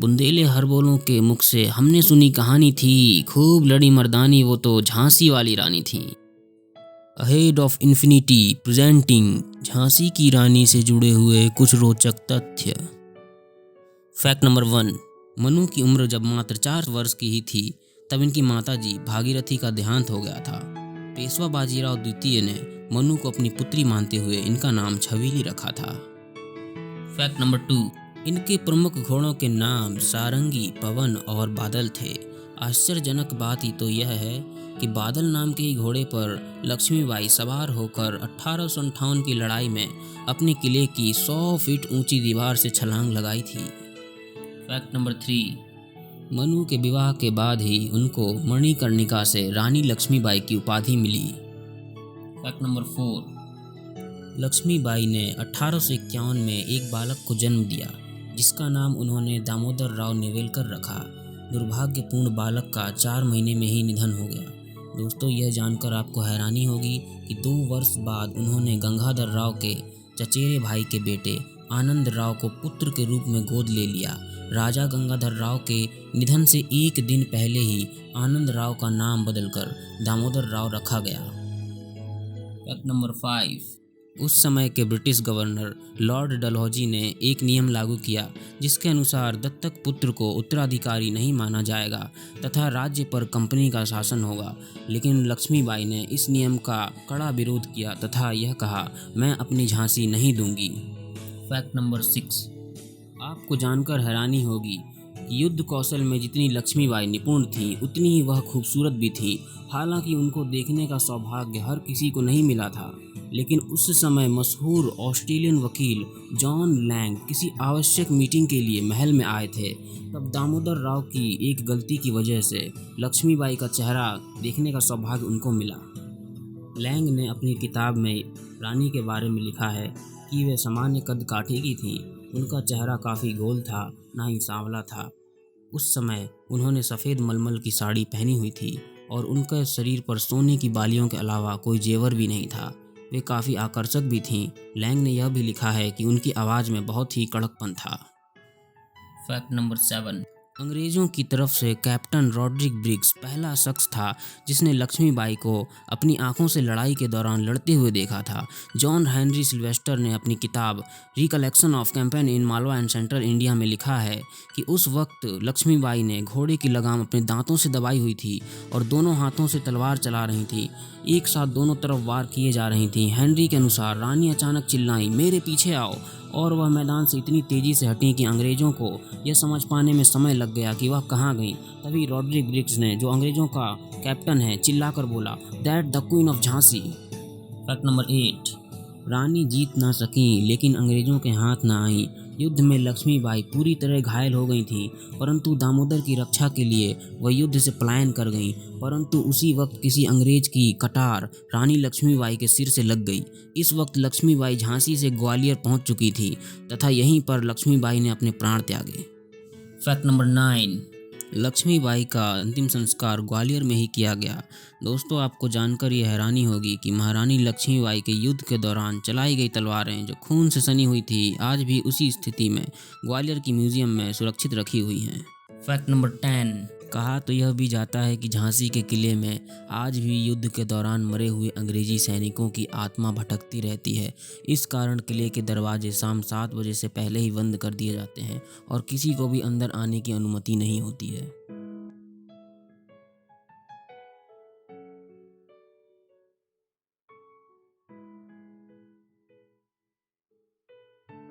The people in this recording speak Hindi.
बुंदेले हरबोलों के मुख से हमने सुनी कहानी थी, खूब लड़ी मर्दानी वो तो झांसी वाली रानी थी। Ahead of infinity presenting Jhansi की रानी से जुड़े हुए कुछ रोचक तथ्य। Fact number 1। मनु की उम्र जब मात्र 4 वर्ष की ही थी तब इनकी माताजी भागीरथी का देहांत हो गया था। पेशवा बाजीराव द्वितीय ने मनु को अपनी पुत्री मानते हुए इनका नाम छबीली रखा था। Fact number 2। इनके प्रमुख घोड़ों के नाम सारंगी, पवन और बादल थे। आश्चर्यजनक बात ही तो यह है कि बादल नाम के ही घोड़े पर लक्ष्मीबाई सवार होकर 1858 की लड़ाई में अपने किले की 100 फीट ऊंची दीवार से छलांग लगाई थी। Fact number 3। मनु के विवाह के बाद ही उनको मणिकर्णिका से रानी लक्ष्मीबाई की उपाधि मिली। Fact number 4। लक्ष्मीबाई ने 1851 में एक बालक को जन्म दिया जिसका नाम उन्होंने दामोदर राव नेवेलकर रखा। दुर्भाग्यपूर्ण बालक का 4 महीने में ही निधन हो गया। दोस्तों, यह जानकर आपको हैरानी होगी कि 2 वर्ष बाद उन्होंने गंगाधर राव के चचेरे भाई के बेटे आनंद राव को पुत्र के रूप में गोद ले लिया। राजा गंगाधर राव के निधन से 1 दिन पहले ही आनंद राव का नाम बदलकर दामोदर राव रखा गया। Fact number 5। उस समय के ब्रिटिश गवर्नर लॉर्ड डलहौजी ने एक नियम लागू किया जिसके अनुसार दत्तक पुत्र को उत्तराधिकारी नहीं माना जाएगा तथा राज्य पर कंपनी का शासन होगा। लेकिन लक्ष्मीबाई ने इस नियम का कड़ा विरोध किया तथा यह कहा, मैं अपनी झांसी नहीं दूंगी। Fact number 6। आपको जानकर हैरानी होगी कि युद्ध कौशल में जितनी लक्ष्मीबाई निपुण थी उतनी ही वह खूबसूरत भी थी। हालांकि उनको देखने का सौभाग्य हर किसी को नहीं मिला था, लेकिन उस समय मशहूर ऑस्ट्रेलियन वकील जॉन लैंग किसी आवश्यक मीटिंग के लिए महल में आए थे। तब दामोदर राव की एक गलती की वजह से लक्ष्मीबाई का चेहरा देखने का सौभाग्य उनको मिला। लैंग ने अपनी किताब में रानी के बारे में लिखा है कि वे सामान्य कद काठी की थीं। उनका चेहरा काफ़ी गोल था, ना ही सांवला था। उस समय उन्होंने सफ़ेद मलमल की साड़ी पहनी हुई थी और उनके शरीर पर सोने की बालियों के अलावा कोई जेवर भी नहीं था। वे काफ़ी आकर्षक भी थीं। लैंग ने यह भी लिखा है कि उनकी आवाज़ में बहुत ही कड़कपन था। Fact number 7। अंग्रेज़ों की तरफ से कैप्टन रॉड्रिक ब्रिग्स पहला शख्स था जिसने लक्ष्मीबाई को अपनी आंखों से लड़ाई के दौरान लड़ते हुए देखा था। जॉन हेनरी सिल्वेस्टर ने अपनी किताब recollection of campaign in Malwa and central India में लिखा है कि उस वक्त लक्ष्मीबाई ने घोड़े की लगाम अपने दांतों से दबाई हुई थी और दोनों हाथों से तलवार चला रही थी। एक साथ दोनों तरफ वार किए जा रही थी। हेनरी के अनुसार रानी अचानक चिल्लाई, मेरे पीछे आओ, और वह मैदान से इतनी तेजी से हटी कि अंग्रेज़ों को यह समझ पाने में समय लग गया कि वह कहाँ गई। तभी रॉड्रिक ब्रिग्स ने, जो अंग्रेज़ों का कैप्टन है, चिल्लाकर बोला, that the queen of Jhansi. Fact number 8। रानी जीत ना सकी लेकिन अंग्रेज़ों के हाथ ना आई। युद्ध में लक्ष्मीबाई पूरी तरह घायल हो गई थी, परंतु दामोदर की रक्षा के लिए वह युद्ध से पलायन कर गईं। परंतु उसी वक्त किसी अंग्रेज की कटार रानी लक्ष्मीबाई के सिर से लग गई। इस वक्त लक्ष्मीबाई झांसी से ग्वालियर पहुंच चुकी थी तथा यहीं पर लक्ष्मीबाई ने अपने प्राण त्यागे। Fact number 9। लक्ष्मीबाई का अंतिम संस्कार ग्वालियर में ही किया गया। दोस्तों, आपको जानकर ये हैरानी होगी कि महारानी लक्ष्मीबाई के युद्ध के दौरान चलाई गई तलवारें जो खून से सनी हुई थी आज भी उसी स्थिति में ग्वालियर की म्यूजियम में सुरक्षित रखी हुई हैं। Fact number 10। कहा तो यह भी जाता है कि झांसी के किले में आज भी युद्ध के दौरान मरे हुए अंग्रेजी सैनिकों की आत्मा भटकती रहती है। इस कारण किले के दरवाजे शाम 7 बजे से पहले ही बंद कर दिए जाते हैं और किसी को भी अंदर आने की अनुमति नहीं होती है।